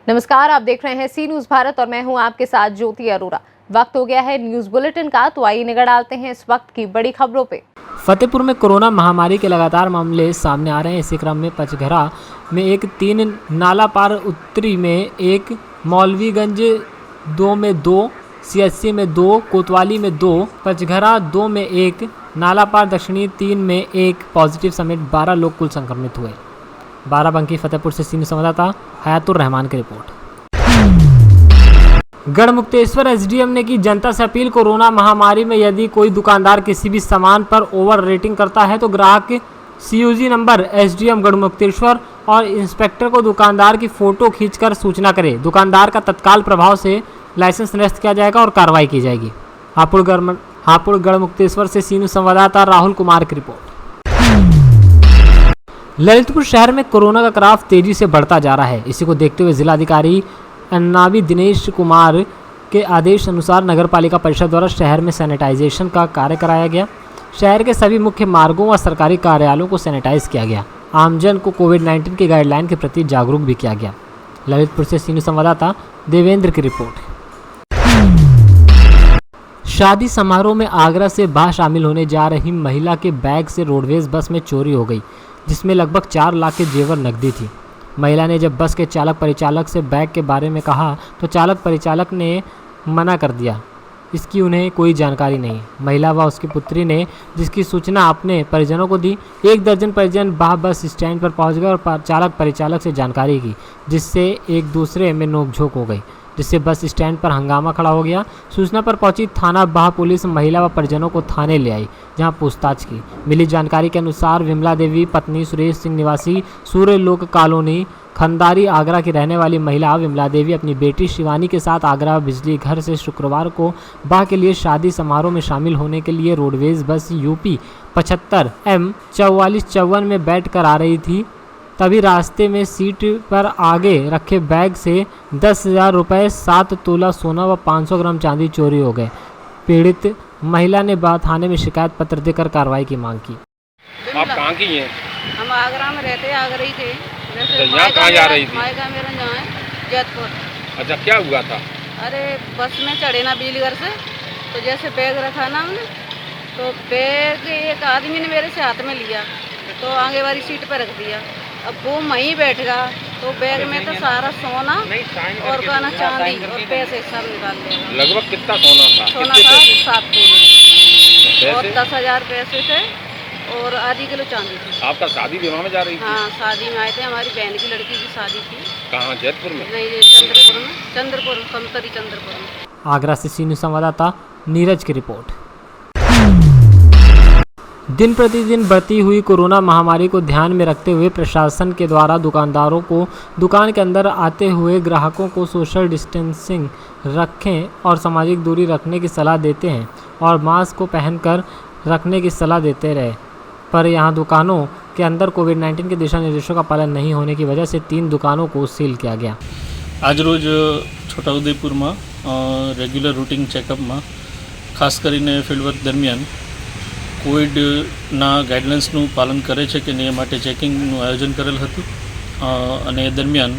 नमस्कार, आप देख रहे हैं सी न्यूज भारत और मैं हूं आपके साथ ज्योति अरोरा। वक्त हो गया है न्यूज बुलेटिन का, तो आइए नजर डालते हैं इस वक्त की बड़ी खबरों पे। फतेहपुर में कोरोना महामारी के लगातार मामले सामने आ रहे हैं। इसी क्रम में पचघरा में एक 3, नालापार उत्तरी में 1, मौलवीगंज 2 में 2, CSC में 2, कोतवाली में 2, पचघरा 2 में 1, नालापार दक्षिणी 3 में 1 पॉजिटिव समेत 12 लोग कुल संक्रमित हुए। बाराबंकी फतेहपुर से सीनियर संवाददाता हयातुर रहमान की रिपोर्ट। गढ़मुक्तेश्वर SDM ने की जनता से अपील। कोरोना महामारी में यदि कोई दुकानदार किसी भी सामान पर ओवर रेटिंग करता है तो ग्राहक CUG नंबर SDM गढ़मुक्तेश्वर और इंस्पेक्टर को दुकानदार की फोटो खींचकर सूचना करे। दुकानदार का तत्काल प्रभाव से लाइसेंस निरस्त किया जाएगा और कार्रवाई की जाएगी। हापुड़ गढ़मुक्तेश्वर से सीनियर संवाददाता राहुल कुमार की रिपोर्ट। ललितपुर शहर में कोरोना का ग्राफ तेजी से बढ़ता जा रहा है। इसी को देखते हुए जिलाधिकारी अन्नावी दिनेश कुमार के आदेश अनुसार नगरपालिका परिषद द्वारा शहर में सैनिटाइजेशन का कार्य कराया गया। शहर के सभी मुख्य मार्गों व सरकारी कार्यालयों को सैनिटाइज किया गया। आमजन को कोविड-19 की गाइडलाइन के प्रति जागरूक भी किया गया। ललितपुर से सीनियर संवाददाता देवेंद्र की रिपोर्ट। शादी समारोह में आगरा से बाहर शामिल होने जा रही महिला के बैग से रोडवेज बस में चोरी हो गई, जिसमें लगभग 4 लाख के जेवर नकदी थी। महिला ने जब बस के चालक परिचालक से बैग के बारे में कहा तो चालक परिचालक ने मना कर दिया, इसकी उन्हें कोई जानकारी नहीं। महिला व उसकी पुत्री ने जिसकी सूचना अपने परिजनों को दी। 1 दर्जन परिजन बस स्टैंड पर पहुंच गए और चालक परिचालक से जानकारी की, जिससे एक दूसरे में नोकझोंक हो गई, जिससे बस स्टैंड पर हंगामा खड़ा हो गया। सूचना पर पहुंची थाना बाह पुलिस महिला व परिजनों को थाने ले आई, जहां पूछताछ की। मिली जानकारी के अनुसार विमला देवी पत्नी सुरेश सिंह निवासी सूर्यलोक कॉलोनी खंदारी आगरा की रहने वाली महिला विमला देवी अपनी बेटी शिवानी के साथ आगरा बिजली घर से शुक्रवार को बाह के लिए शादी समारोह में शामिल होने के लिए रोडवेज बस UP 75 M 4454 में बैठ कर आ रही थी। तभी रास्ते में सीट पर आगे रखे बैग से 10,000 रुपये, 7 तोला सोना व 500 ग्राम चांदी चोरी हो गए। पीड़ित महिला ने थाने में शिकायत पत्र देकर कार्रवाई की मांग की। आप कहाँ की हैं? हम आगरा में रहते, आगरा ही थे। यहाँ कहाँ जा रही थी? मायका मेरा जहाँ है जैतपुर। अच्छा, क्या हुआ था? अरे बस में चढ़े ना बिजलीघर से, तो जैसे बैग रखा ना हमने, तो बैग एक आदमी ने मेरे से हाथ में लिया तो आगे वाली सीट पर रख दिया। अब वो वहीं बैठ गया तो बैग में तो सारा सोना और गाना चांदी और पैसे सब निकाल लिया। लगभग कितना सोना था? सोना था 7 तोले और 10,000 पैसे थे और आधी किलो चांदी थी। आपका शादी विवाह में जा रही थी? हाँ, शादी में आए थे। हमारी बहन की लड़की की शादी थी। कहाँ, जैतपुर में? नहीं, ये चंद्रपुर कमतरी चंद्रपुर में। आगरा से सीनियर संवाददाता नीरज की रिपोर्ट। दिन प्रतिदिन बढ़ती हुई कोरोना महामारी को ध्यान में रखते हुए प्रशासन के द्वारा दुकानदारों को दुकान के अंदर आते हुए ग्राहकों को सोशल डिस्टेंसिंग रखें और सामाजिक दूरी रखने की सलाह देते हैं और मास्क को पहनकर रखने की सलाह देते रहे। पर यहां दुकानों के अंदर कोविड-19 के दिशा निर्देशों का पालन नहीं होने की वजह से 3 दुकानों को सील किया गया। आज रोज छोटाउदेपुर में रेग्युलर रूटीन चेकअप में खास કરીને फील्डवर्क दरमियान कोविडना गाइडलाइन्सનું પાલન કરે છે કે નહીં એ માટે ચેકિંગનું આયોજન કરેલ હતું અને એ દરમિયાન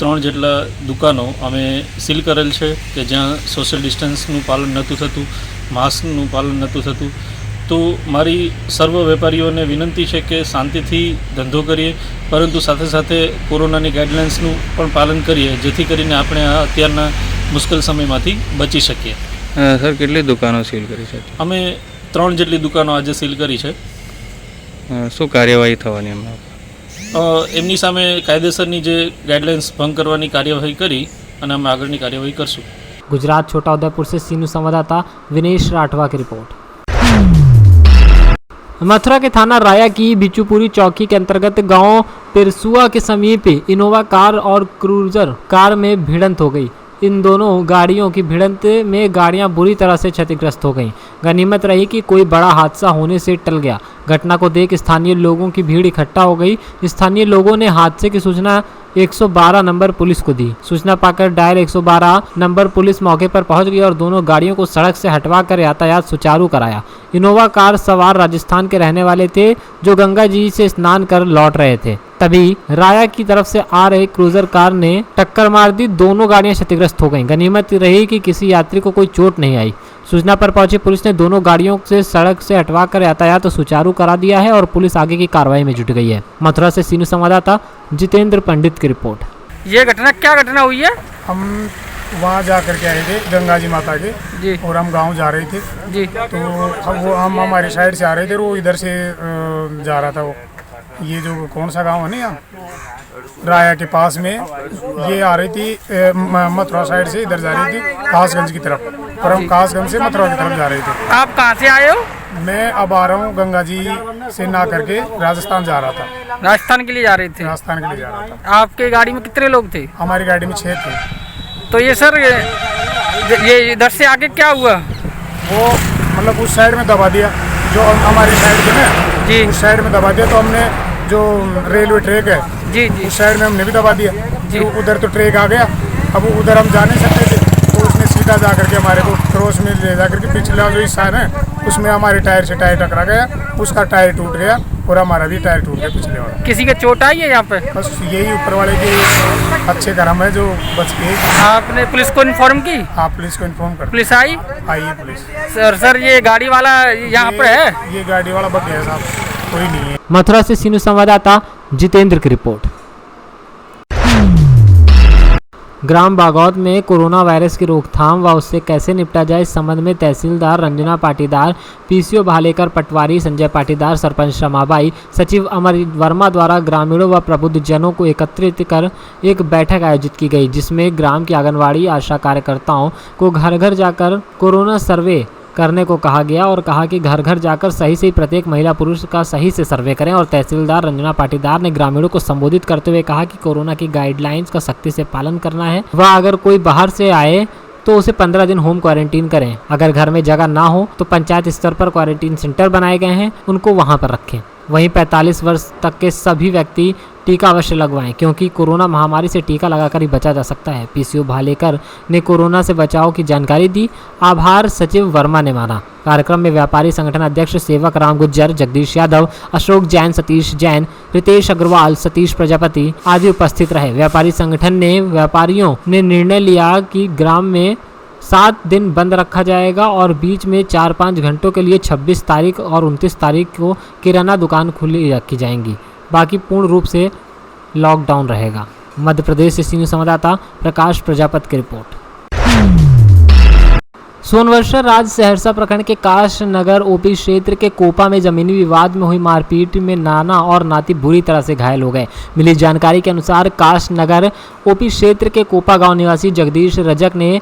3 જેટલા દુકાનો અમે સીલ કરેલ છે કે જ્યાં સોશિયલ ડિસ્ટન્સનું પાલન નહોતું થતું, માસ્કનું પાલન નહોતું થતું। તો મારી સર્વ વેપારીઓને વિનંતી છે કે શાંતિથી ધંધો કરીએ, પરંતુ સાથે સાથે કોરોનાની ગાઈડલાઇન્સનું પણ પાલન કરીએ, જેથી કરીને આપણે આ અત્યારના મુશ્કેલ સમયમાંથી બચી શકીએ। સર, કેટલી દુકાનો સીલ કરી છે? અમે 3 જેટલી દુકાનો આજે સીલ કરી છે। શું કાર્યવાહી થવાની એમના? એમની સામે કાયદેસરની જે ગાઈડલાઇન્સ ભંગ કરવાની કાર્યવાહી કરી અને અમે આગળની કાર્યવાહી કરશું। गुजरात छोटाउदेपुर से सीनियर संवाददाता विनेश राठवा की रिपोर्ट। मथुरा के थाना राया की बिचुपुरी चौकी के अंतर्गत गांव पिरसुआ के समीप इनोवा कार और क्रूजर कार में भिड़ंत हो गई। इन दोनों गाड़ियों की भिड़ंत में गाड़ियां बुरी तरह से क्षतिग्रस्त हो गईं। गनीमत रही कि कोई बड़ा हादसा होने से टल गया। घटना को देख स्थानीय लोगों की भीड़ इकट्ठा हो गई। स्थानीय लोगों ने हादसे की सूचना 112 नंबर पुलिस को दी। सूचना पाकर डायल 112 नंबर पुलिस मौके पर पहुंच गई और दोनों गाड़ियों को सड़क से हटवाकर यातायात सुचारू कराया। इनोवा कार सवार राजस्थान के रहने वाले थे जो गंगा जी से स्नान कर लौट रहे थे। तभी राया की तरफ से आ रहे क्रूजर कार ने टक्कर मार दी। दोनों गाड़ियां क्षतिग्रस्त हो गईं। गनीमत रही कि किसी यात्री को कोई चोट नहीं आई। सूचना पर पहुंची पुलिस ने दोनों गाड़ियों से सड़क से हटवाकर यातायात सुचारू करा दिया है और पुलिस आगे की कार्रवाई में जुट गई है। मथुरा से सीनू संवाददाता जितेंद्र पंडित की रिपोर्ट। ये क्या घटना हुई है? हम वहाँ जा कर के आए थे गंगा जी माता के जी। और हम गांव जा रहे थे जी। तो हम हमारी साइड से आ रहे थे, वो इधर से जा रहा था। वो ये जो कौन सा गांव है ना यहाँ राया के पास में, ये आ रही थी मथुरा साइड से, इधर जा रही थी कासगंज की तरफ और हम कासगंज से मथुरा की तरफ जा रहे थे। आप कहाँ से आए हो? मैं अब आ रहा हूँ गंगा जी से ना करके राजस्थान जा रहा था। राजस्थान के लिए जा रहे थे? राजस्थान के लिए जा रहा था। आपके गाड़ी में कितने लोग थे? हमारी गाड़ी में 6 थे। तो ये सर ये इधर से आगे क्या हुआ? वो मतलब उस साइड में दबा दिया, जो हमारी साइड थी ना जी, उस साइड में दबा दिया। तो हमने जो रेलवे ट्रैक है जी जी उस साइड में हमने भी दबा दिया जी। तो उधर तो ट्रैक आ गया, अब उधर हम जा नहीं सकते थे। तो उसने सीधा जा करके हमारे को क्रॉस में ले जा करके पिछला जो हिस्सा है ना उसमें हमारे टायर से टायर टकरा गया, उसका टायर टूट गया और हमारा भी टायर टूट गया पिछले वाला। किसी के चोट आई है यहाँ पे? बस यही ऊपर वाले के अच्छे कर्म है जो बच गए। आपने पुलिस को इन्फॉर्म की? हाँ, पुलिस को इन्फॉर्म कर। पुलिस आई है पुलिस। सर ये गाड़ी वाला यहाँ पे है? ये गाड़ी वाला बच गया साहब, कोई नहीं है। मथुरा से सीनू संवाददाता जितेंद्र की रिपोर्ट। ग्राम बागौत में कोरोना वायरस की रोकथाम व उससे कैसे निपटा जाए इस संबंध में तहसीलदार रंजना पाटीदार, पीसीओ भालेकर पटवारी, संजय पाटीदार, सरपंच रमाबाई, सचिव अमर वर्मा द्वारा ग्रामीणों व प्रबुद्धजनों को एकत्रित कर एक बैठक आयोजित की गई, जिसमें ग्राम की आंगनवाड़ी आशा कार्यकर्ताओं को घर घर जाकर कोरोना सर्वे करने को कहा गया और कहा कि घर घर जाकर सही से प्रत्येक महिला पुरुष का सही से सर्वे करें। और तहसीलदार रंजना पाटीदार ने ग्रामीणों को संबोधित करते हुए कहा कि कोरोना की गाइडलाइंस का सख्ती से पालन करना है व अगर कोई बाहर से आए तो उसे 15 दिन होम क्वारंटीन करें। अगर घर में जगह ना हो तो पंचायत स्तर पर क्वारंटीन सेंटर बनाए गए हैं, उनको वहां पर रखें। वहीं 45 वर्ष तक के सभी व्यक्ति टीका अवश्य लगवाएं क्योंकि कोरोना महामारी से टीका लगाकर ही बचा जा सकता है। पीसीओ भालेकर ने कोरोना से बचाव की जानकारी दी। आभार सचिव वर्मा ने माना। कार्यक्रम में व्यापारी संगठन अध्यक्ष सेवक राम गुज्जर, जगदीश यादव, अशोक जैन, सतीश जैन, रितेश अग्रवाल, सतीश प्रजापति आदि उपस्थित रहे। व्यापारी संगठन ने व्यापारियों ने निर्णय लिया कि ग्राम में 7 दिन बंद रखा जाएगा और बीच में 4-5 घंटों के लिए 26 तारीख और 29 तारीख को किराना दुकान खुली रखी जाएंगी। बाकी पूर्ण रूप से लॉकडाउन रहेगा। मध्य प्रदेश से सीनियर संवाददाता प्रकाश प्रजापति की रिपोर्ट। सोनवर्षा राज्य सहरसा प्रखंड के काश नगर ओपी क्षेत्र के कोपा में जमीनी विवाद में हुई मारपीट में नाना और नाती बुरी तरह से घायल हो गए। मिली जानकारी के अनुसार काश नगर ओपी क्षेत्र के कोपा गांव निवासी जगदीश रजक ने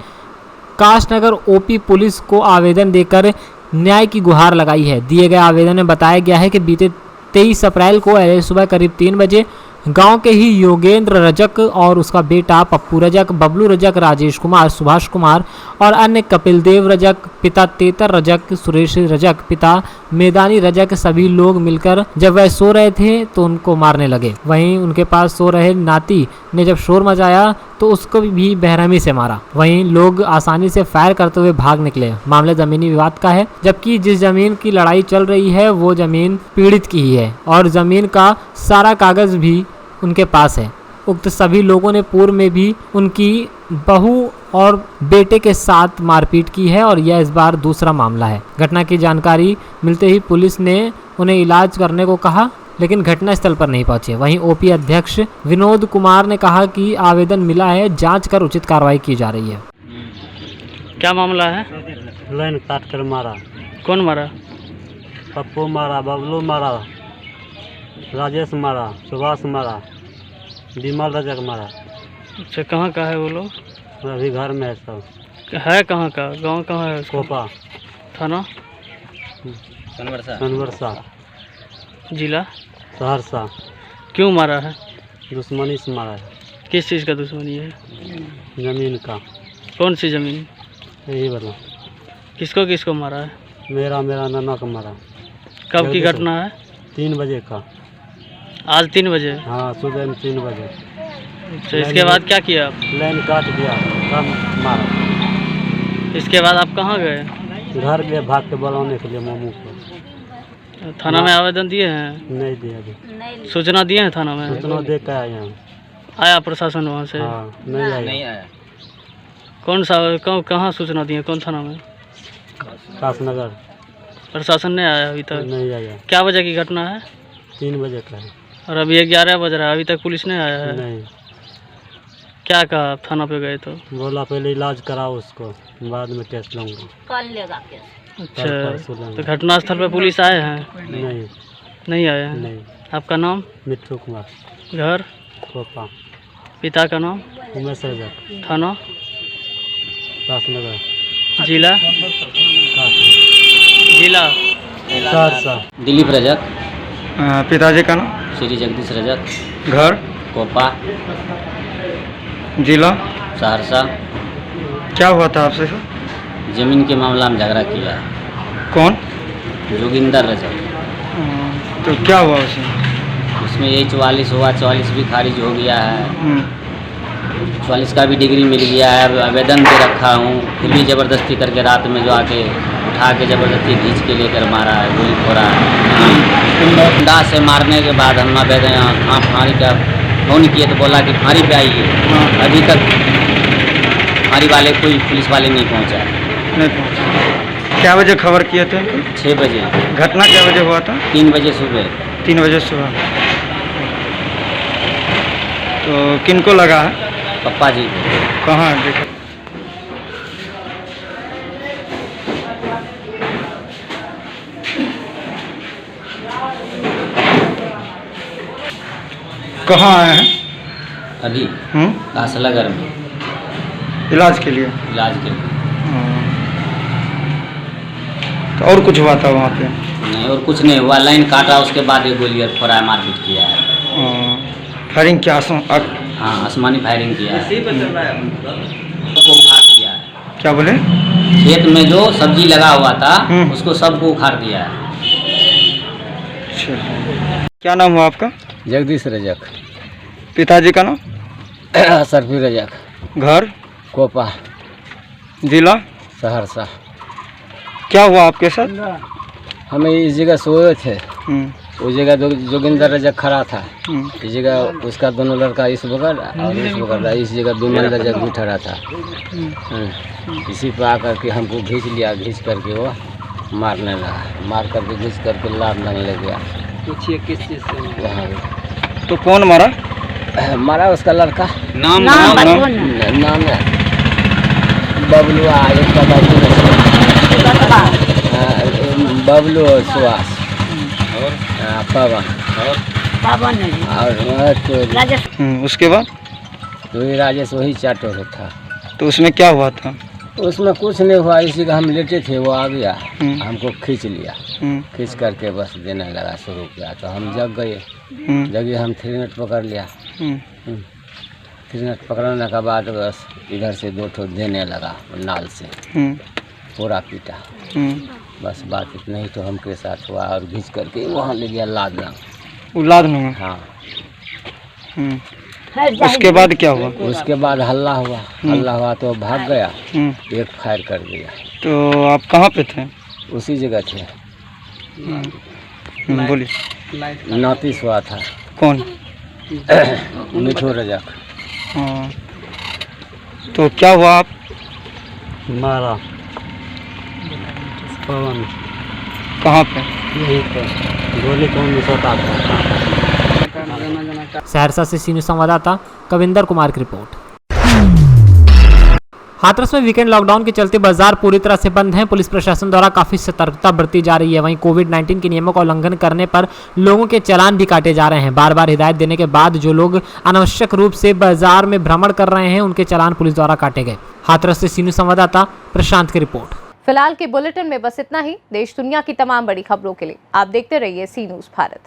काश नगर ओपी पुलिस को आवेदन देकर न्याय की गुहार लगाई है। दिए गए आवेदन में बताया गया है कि बीते 23 अप्रैल को सुबह करीब 3 बजे गांव के ही योगेंद्र रजक और उसका बेटा पप्पू रजक, बबलू रजक, राजेश कुमार, सुभाष कुमार और अन्य कपिल देव रजक, पिता तेतर रजक, सुरेश रजक, पिता मैदानी रजक सभी लोग मिलकर जब वह सो रहे थे तो उनको मारने लगे। वहीं उनके पास सो रहे नाती ने जब शोर मचाया तो उसको भी बेरहमी से मारा। वहीं लोग आसानी से फायर करते हुए भाग निकले। मामला जमीनी विवाद का है, जबकि जिस जमीन की लड़ाई चल रही है वो जमीन पीड़ित की ही है और जमीन का सारा कागज भी उनके पास है। उक्त सभी लोगों ने पूर्व में भी उनकी बहू और बेटे के साथ मारपीट की है और यह इस बार दूसरा मामला है। घटना की जानकारी मिलते ही पुलिस ने उन्हें इलाज करने को कहा, लेकिन घटनास्थल पर नहीं पहुंचे। वहीं ओपी अध्यक्ष विनोद कुमार ने कहा कि आवेदन मिला है, जांच कर उचित कार्रवाई की जा रही है। क्या मामला है? लाइन काट कर मारा। कौन मारा? पप्पू मारा, बबलू मारा, राजेश मारा, सुभाष मारा, विमल रजक मारा। अच्छा, कहाँ का है वो लोग? अभी घर में है सब। है कहाँ का? गांव कहाँ है उसका? कोपा थाना सोनवर्षा, जिला सहरसा। क्यों मारा है? दुश्मनी से मारा है। किस चीज़ का दुश्मनी है? जमीन का। कौन सी ज़मीन? यही वाला। किसको किसको मारा है? मेरा नाना को मारा। कब की घटना है? 3 बजे का। आज 3 बजे। हाँ, सुबह में 3 बजे। तो इसके बाद क्या किया आप? लाइन काट दिया, कम मारा। इसके बाद आप कहाँ गए? घर गए भाग के बुलाने के लिए मामू को। थाना में आवेदन दिए हैं? नहीं दिया अभी। सूचना दिए हैं थाना में? सूचना दे के आए हैं। आया प्रशासन वहाँ से? हाँ, नहीं आया। कौन सा कहाँ सूचना दिए? कौन थाना में? कासनगर। प्रशासन नहीं आया अभी तक? नहीं आया। क्या बजे की घटना है? 3 बजे का है। और अभी 11 बज रहा है, अभी तक पुलिस नहीं आया है? नहीं। क्या कहा आप थाना पे गए तो? बोला पहले इलाज कराओ उसको, बाद में केस लूँगा। कल लेगा केस। अच्छा, तो घटनास्थल पे पुलिस आए हैं? नहीं। नहीं आए हैं? नहीं। आपका नाम? मिट्ठू कुमार। घर? कोपा। पिता का नाम? उमेश रजक। थाना? कासनगर। जिला? जिला? सहरसा। दिलीप रजक। पिताजी का नाम? श्री जगदीश रजक। घर? कोपा। जिला? सहरसा। क्या हुआ था आपसे सर? जमीन के मामला में झगड़ा किया। कौन? जोगिंदर रजक। तो क्या हुआ उसमें? उसमें यही 44 हुआ, 44 भी खारिज हो गया है। 44 का भी डिग्री मिल गया है, आवेदन दे रखा हूँ, फिर भी ज़बरदस्ती करके रात में जो आके उठा के ज़बरदस्ती खींच के लेकर मारा है, गोली फोड़ा है। अंदाज से मारने के बाद हम आवेदन यहाँ फांसी का फ़ोन किए तो बोला कि फांसी पे आइए। अभी तक फांसी वाले कोई पुलिस वाले नहीं पहुँचा। नहीं पहुँचा। क्या बजे खबर किए थे? 6 बजे। घटना क्या बजे हुआ था? 3 बजे सुबह। 3 बजे सुबह। तो किनको लगा है? पप्पा जी। कहाँ देखा? कहाँ आए हैं? अभी कासलागर में इलाज के लिए। इलाज के लिए। तो और कुछ हुआ था वहाँ पे? नहीं, और कुछ नहीं हुआ। लाइन काटा, उसके बाद एक गोली और फोड़ा, मारपीट किया है। फायरिंग क्या? हाँ, आसमानी फायरिंग किया है। सबको उखाड़ दिया है। क्या बोले? खेत में जो सब्जी लगा हुआ था उसको सबको उखाड़ दिया है। क्या नाम हुआ आपका? जगदीश रजक। पिताजी का नाम? सरफी रजक। घर? कोपा। जिला? सहरसा। क्या हुआ आपके साथ? हमें इस जगह सोए थे, उस जगह जोगिंदर रजक खड़ा था। इस जगह उसका दोनों लड़का इस बगल और इस बगल, इस जगह विमल रजक भी खड़ा था। इसी पर आकर के हमको खींच लिया, खींच करके वो मारने लगा, मार करके घिस करके लाद ले गया। पूछिए किस चीज़ से? वहाँ तो कौन मारा? मारा उसका लड़का। नाम है बबलू, एक का बबलू और सुहास और पवन और उसके बाद? तो ये राजेश वही चाटो था। तो उसमें क्या हुआ था? उसमें कुछ नहीं हुआ, इसी का हम लेटे थे, वो आ गया, हमको खींच लिया, खींच करके बस देने लगा शुरू किया। तो हम जग गए, जगे हम 3 मिनट पकड़ लिया। 3 मिनट पकड़ने के बाद बस इधर से 2 ठो देने लगा नाल से, पूरा पीटा। बस बात इतना ही तो हमके साथ हुआ, और घींच करके वहाँ ले गया लाद में। हाँ। उसके बाद क्या हुआ? उसके बाद हल्ला हुआ तो भाग गया, एक फायर कर दिया। तो आप कहाँ पे थे? उसी जगह थे। बोलिए। नोटिस हुआ था। कौन? मिठू रजक। तो क्या हुआ? आप मारा पवन। कहाँ पे? यहीं पे गोली कौन निशाता था। सहरसा से सीनियर संवाददाता कविंदर कुमार की रिपोर्ट। हाथरस में वीकेंड लॉकडाउन के चलते बाजार पूरी तरह से बंद हैं। पुलिस प्रशासन द्वारा काफी सतर्कता बरती जा रही है। वहीं कोविड-19 के नियमों का उल्लंघन करने पर लोगों के चालान भी काटे जा रहे हैं। बार बार हिदायत देने के बाद जो लोग अनावश्यक रूप से बाजार में भ्रमण कर रहे हैं उनके चालान पुलिस द्वारा काटे गए। हाथरस से सीनियर संवाददाता प्रशांत की रिपोर्ट। फिलहाल के बुलेटिन में बस इतना ही। देश दुनिया की तमाम बड़ी खबरों के लिए आप देखते रहिए सी न्यूज़ भारत।